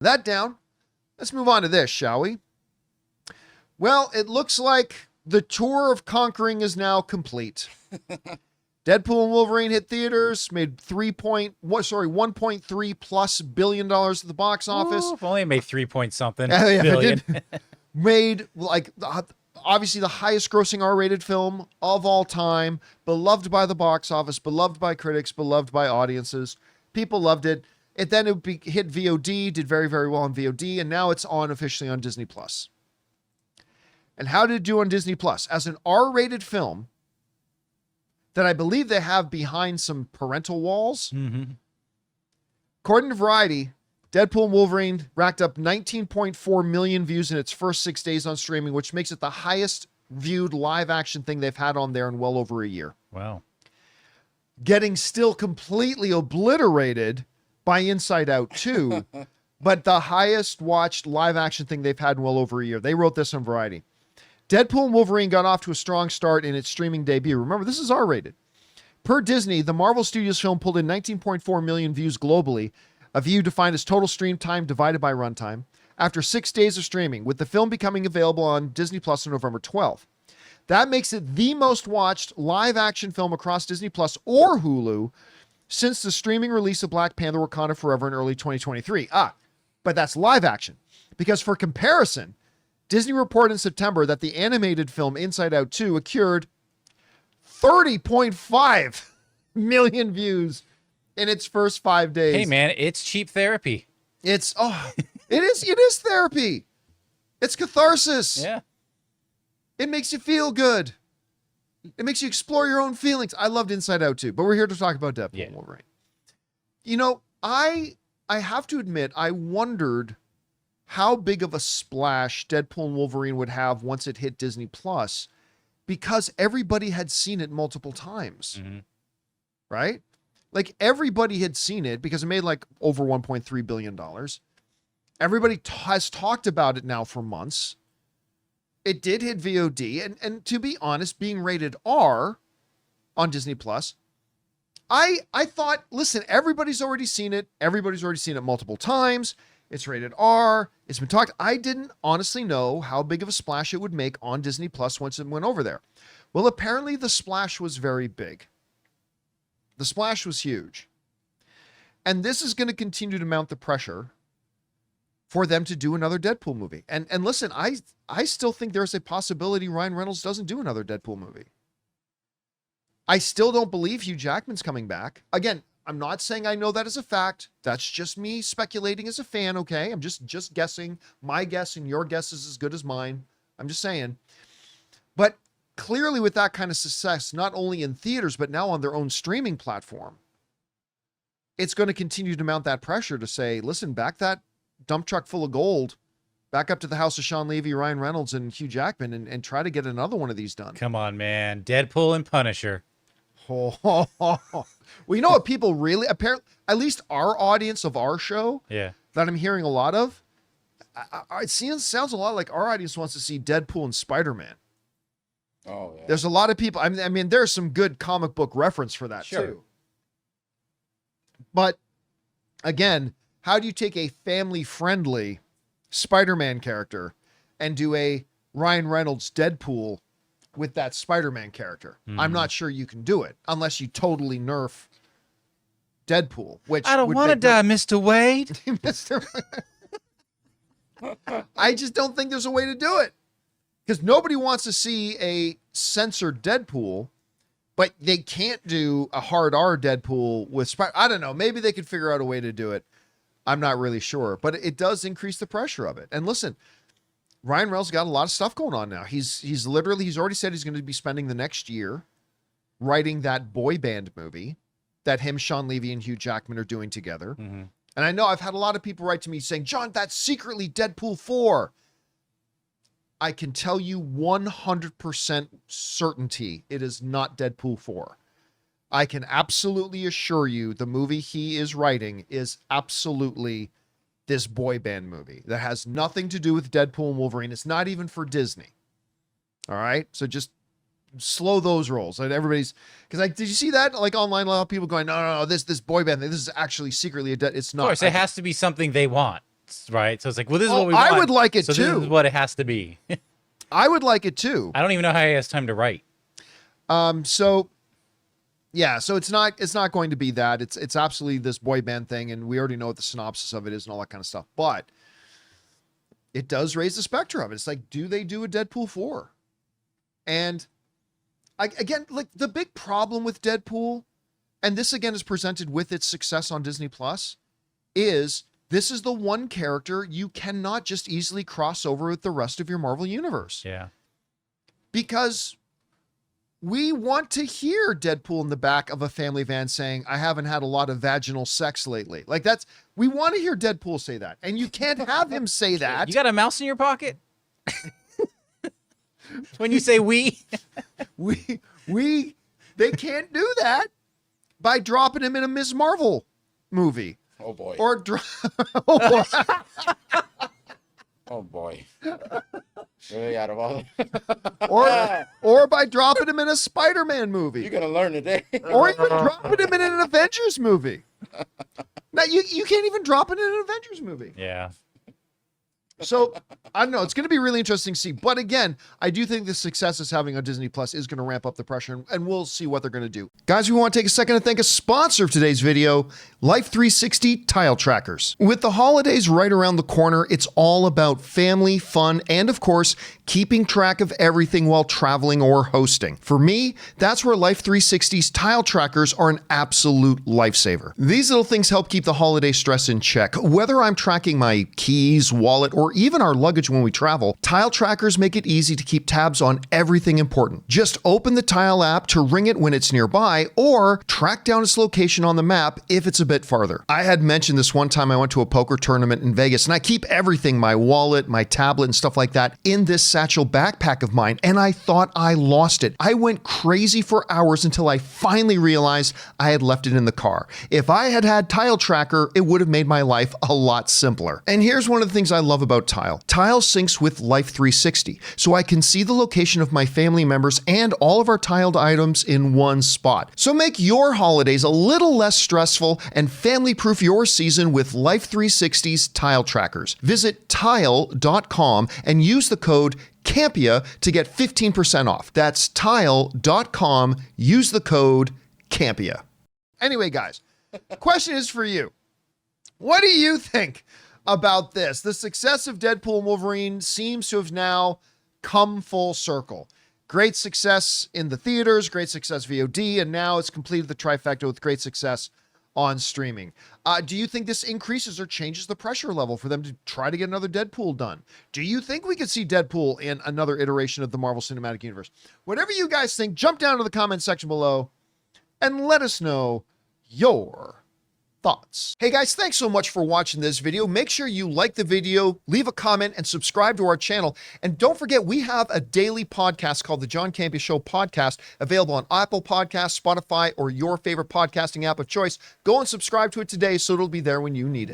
That down. Let's move on to this, shall we? Well, it looks like the tour of conquering is now complete. Deadpool and Wolverine hit theaters, made 1.3 plus billion dollars at the box office. Ooh, if only it made 3 point something billion. billion. Made like obviously the highest grossing R-rated film of all time, beloved by the box office, beloved by critics, beloved by audiences. People loved it. It then hit VOD, did very, very well on VOD, and now it's on officially on Disney Plus. And how did it do on Disney Plus? As an R-rated film that I believe they have behind some parental walls. Mm-hmm. According to Variety, Deadpool and Wolverine racked up 19.4 million views in its first 6 days on streaming, which makes it the highest viewed live action thing they've had on there in well over a year. Wow. Getting still completely obliterated by Inside Out 2, but the highest watched live action thing they've had in well over a year. They wrote this on Variety. Deadpool and Wolverine got off to a strong start in its streaming debut. Remember, this is R-rated. Per Disney, the Marvel Studios film pulled in 19.4 million views globally, a view defined as total stream time divided by runtime, after 6 days of streaming, with the film becoming available on Disney Plus on November 12th. That makes it the most watched live action film across Disney Plus or Hulu since the streaming release of Black Panther: Wakanda Forever in early 2023. But that's live action. Because for comparison, Disney reported in September that the animated film Inside Out 2 accrued 30.5 million views in its first 5 days. Hey, man, it's cheap therapy. It is therapy. It's catharsis. Yeah. It makes you feel good. It makes you explore your own feelings. I loved Inside Out too, but we're here to talk about Deadpool and Wolverine. You know, I have to admit, I wondered how big of a splash Deadpool and Wolverine would have once it hit Disney Plus, because everybody had seen it multiple times, right? Like everybody had seen it because it made like over $1.3 billion. Everybody has talked about it now for months. It did hit VOD, and to be honest, being rated R on Disney Plus, I thought, listen, everybody's already seen it. Everybody's already seen it multiple times. It's rated R. It's been talked. I didn't honestly know how big of a splash it would make on Disney Plus once it went over there. Well, apparently the splash was very big. The splash was huge. And this is going to continue to mount the pressure for them to do another Deadpool movie. And listen, I still think there's a possibility Ryan Reynolds doesn't do another Deadpool movie. I still don't believe Hugh Jackman's coming back. Again, I'm not saying I know that as a fact. That's just me speculating as a fan, okay? I'm just guessing. My guess and your guess is as good as mine. I'm just saying. But clearly with that kind of success, not only in theaters, but now on their own streaming platform, it's going to continue to mount that pressure to say, listen, back that dump truck full of gold, back up to the house of Sean Levy, Ryan Reynolds, and Hugh Jackman, and try to get another one of these done. Come on, man. Deadpool and Punisher. Well, you know what people really, apparently, at least our audience of our show, that I'm hearing a lot of, it sounds a lot like our audience wants to see Deadpool and Spider-Man. Oh, yeah. There's a lot of people. I mean, there's some good comic book reference for that too. But again, how do you take a family-friendly Spider-Man character and do a Ryan Reynolds Deadpool with that Spider-Man character? I'm not sure you can do it unless you totally nerf Deadpool, which I don't want to die, Mr. Wade. Mr. I just don't think there's a way to do it, because nobody wants to see a censored Deadpool, but they can't do a hard R Deadpool with Spider. I don't know. Maybe they could figure out a way to do it. I'm not really sure, but it does increase the pressure of it. And listen, Ryan Reynolds got a lot of stuff going on now. He's already said he's going to be spending the next year writing that boy band movie that him, Sean Levy, and Hugh Jackman are doing together. And I know I've had a lot of people write to me saying, John, that's secretly Deadpool 4. I can tell you 100% certainty it is not Deadpool 4. I can absolutely assure you the movie he is writing is absolutely this boy band movie that has nothing to do with Deadpool and Wolverine. It's not even for Disney. All right. So just slow those rolls. And everybody's, because did you see that? Like online, a lot of people going, no, this boy band thing, this is actually secretly it's not. Of course, it has to be something they want. Right. So it's like, well, this is Oh, what we want. I would like it so too. This is what it has to be. I would like it too. I don't even know how he has time to write. So it's not going to be that. It's absolutely this boy band thing, and we already know what the synopsis of it is and all that kind of stuff. But it does raise the specter of it. It's like, do they do a Deadpool 4? And again, like the big problem with Deadpool, and this again is presented with its success on Disney Plus, is this is the one character you cannot just easily cross over with the rest of your Marvel universe. Yeah. Because we want to hear Deadpool in the back of a family van saying, I haven't had a lot of vaginal sex lately. Like we want to hear Deadpool say that. And you can't have him say that. You got a mouse in your pocket? When you say we? They can't do that by dropping him in a Ms. Marvel movie. Oh boy. Or oh boy. Oh boy. Really out of all. or by dropping him in a Spider-Man movie. You're gonna learn today. Or even dropping him in an Avengers movie. Now you can't even drop it in an Avengers movie. Yeah. So I don't know. It's going to be really interesting to see. But again, I do think the success it's having on Disney Plus is going to ramp up the pressure, and we'll see what they're going to do. Guys, we want to take a second to thank a sponsor of today's video, Life 360 Tile Trackers. With the holidays right around the corner, it's all about family, fun, and of course, keeping track of everything while traveling or hosting. For me, that's where Life 360's Tile Trackers are an absolute lifesaver. These little things help keep the holiday stress in check. Whether I'm tracking my keys, wallet, or even our luggage when we travel, Tile Trackers make it easy to keep tabs on everything important. Just open the Tile app to ring it when it's nearby, or track down its location on the map if it's a bit farther. I had mentioned this one time I went to a poker tournament in Vegas, and I keep everything, my wallet, my tablet, and stuff like that, in this satchel backpack of mine, and I thought I lost it. I went crazy for hours until I finally realized I had left it in the car. If I had had Tile Tracker, it would have made my life a lot simpler. And here's one of the things I love about Tile. Tile syncs with Life 360, so I can see the location of my family members and all of our tiled items in one spot. So make your holidays a little less stressful and family-proof your season with Life 360's Tile Trackers. Visit tile.com and use the code Campea to get 15% off. That's tile.com. Use the code Campea. Anyway, guys, question is for you. What do you think about this? The success of Deadpool and Wolverine seems to have now come full circle. Great success in the theaters, great success VOD, and now it's completed the trifecta with great success on streaming. Do you think this increases or changes the pressure level for them to try to get another Deadpool done? Do you think we could see Deadpool in another iteration of the Marvel Cinematic Universe? Whatever you guys think, jump down to the comment section below and let us know your thoughts. Hey guys, thanks so much for watching this video. Make sure you like the video, leave a comment, and subscribe to our channel. And don't forget, we have a daily podcast called the John Campea Show podcast, available on Apple Podcasts, Spotify, or your favorite podcasting app of choice. Go and subscribe to it today so it'll be there when you need it.